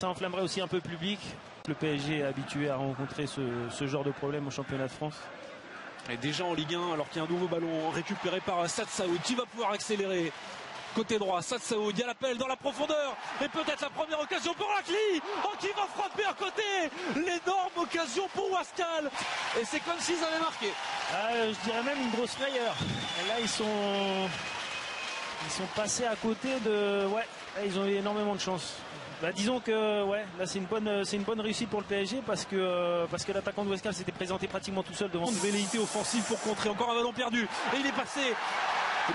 Ça enflammerait aussi un peu le public. Le PSG est habitué à rencontrer ce genre de problème au championnat de France. Et déjà en Ligue 1, alors qu'il y a un nouveau ballon récupéré par Saad Saoud qui va pouvoir accélérer. Côté droit, Saad Saoud, il y a l'appel dans la profondeur. Et peut-être la première occasion pour Lakli. Oh, qui va frapper à côté. L'énorme occasion pour Wascal. Et c'est comme s'ils avaient marqué. Je dirais même une grosse frayeur. Et là, ils sont passés à côté de... Ouais, là, ils ont eu énormément de chance. Disons que là c'est une bonne réussite pour le PSG parce que l'attaquant de Wascal s'était présenté pratiquement tout seul devant. Une velléité offensive pour contrer, encore un ballon perdu et il est passé.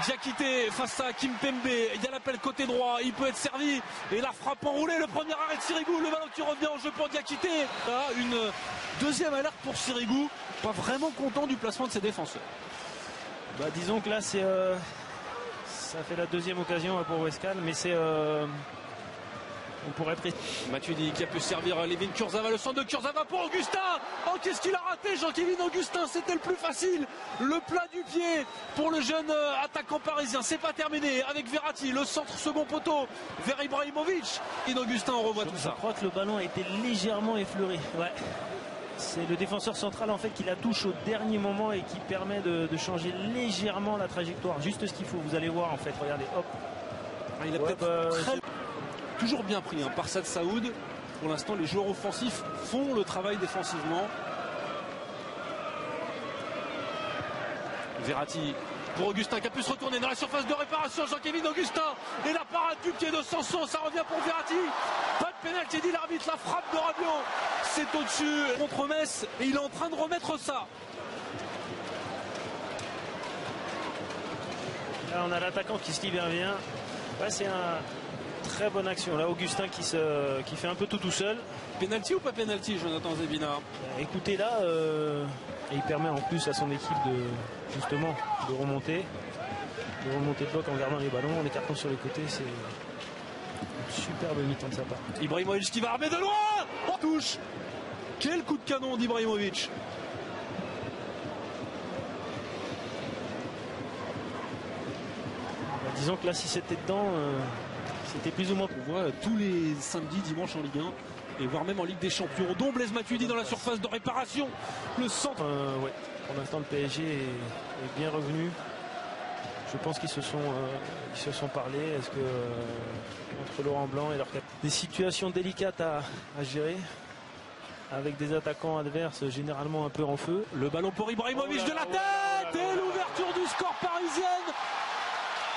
Diakité face à Kimpembe, il y a l'appel côté droit, il peut être servi et la frappe enroulée, le premier arrêt de Sirigu, le ballon qui revient en jeu pour Diakité. Une deuxième alerte pour Sirigu, pas vraiment content du placement de ses défenseurs. Disons que là c'est ça fait la deuxième occasion pour Wascal, mais c'est on pourrait Matuidi qui a pu servir Levin Kurzawa, le centre de Kurzawa pour Augustin. Oh, qu'est-ce qu'il a raté, Jean-Kévin Augustin, c'était le plus facile. Le plat du pied pour le jeune attaquant parisien. C'est pas terminé avec Verratti, le centre second poteau vers Ibrahimovic. Augustin, on revoit tout ça. Je crois que le ballon a été légèrement effleuré. Ouais. C'est le défenseur central en fait qui la touche au dernier moment et qui permet de changer légèrement la trajectoire. Juste ce qu'il faut. Vous allez voir en fait. Regardez, hop. Il a toujours bien pris par Saad Saoud. Pour l'instant, les joueurs offensifs font le travail défensivement. Verratti pour Augustin qui a pu se retourner dans la surface de réparation. Jean-Kévin Augustin et la parade du pied de Sanson. Ça revient pour Verratti. Pas de pénalty, dit l'arbitre. La frappe de Rabiot, c'est au-dessus contre Metz et il est en train de remettre ça. Là, on a l'attaquant qui se libère bien. C'est un très bonne action là, Augustin qui fait un peu tout seul. Penalty ou pas penalty, Jonathan Zebina? Écoutez là, et il permet en plus à son équipe de remonter le bloc en gardant les ballons, en écartant sur les côtés. C'est une superbe mi-temps de sa part. Ibrahimovic qui va armer de loin, en touche. Quel coup de canon d'Ibrahimovic. Disons que là si c'était dedans, c'était plus ou moins. On voit tous les samedis, dimanches en Ligue 1 et voire même en Ligue des Champions. Dont Blaise Matuidi dans la surface de réparation. Le centre. Pour l'instant le PSG est bien revenu. Je pense qu'ils se sont parlé. Est-ce que entre Laurent Blanc et leur capitaine, des situations délicates à gérer avec des attaquants adverses généralement un peu en feu. Le ballon pour Ibrahimovic de la tête et l'ouverture du score parisienne.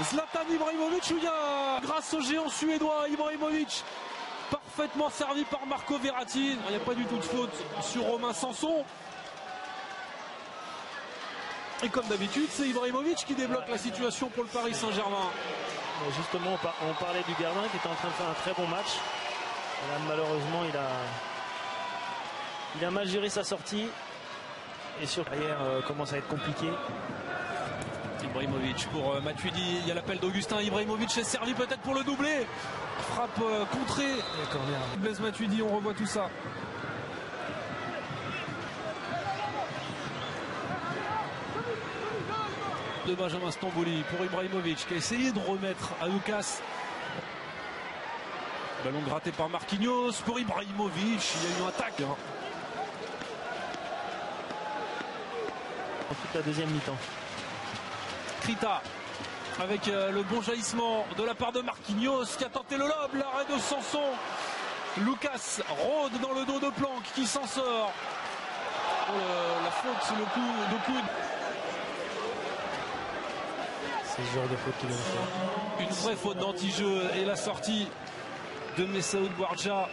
Zlatan Ibrahimovic, où il y a, grâce au géant suédois Ibrahimovic, parfaitement servi par Marco Verratti. Il n'y a pas du tout de faute sur Romain Sanson. Et comme d'habitude, c'est Ibrahimovic qui débloque la situation pour le Paris Saint-Germain. Justement, on parlait du gardien qui était en train de faire un très bon match. Là, malheureusement, il a mal géré sa sortie. Et sur l'arrière, commence à être compliqué. Ibrahimovic pour Matuidi, il y a l'appel d'Augustin. Ibrahimovic est servi peut-être pour le doubler. Frappe contrée. Blaise Matuidi, on revoit tout ça. De Benjamin Stambouli pour Ibrahimovic qui a essayé de remettre à Lucas. Ballon gratté par Marquinhos pour Ibrahimovic. Il y a eu une attaque. En toute la deuxième mi-temps. Krita avec le bon jaillissement de la part de Marquinhos qui a tenté le lob, l'arrêt de Sanson. Lucas rôde dans le dos de Planck qui s'en sort. La faute, le coup de coude. C'est ce genre de faute qu'il a fait. Une vraie faute d'anti-jeu et la sortie de Messaoud Bouardja.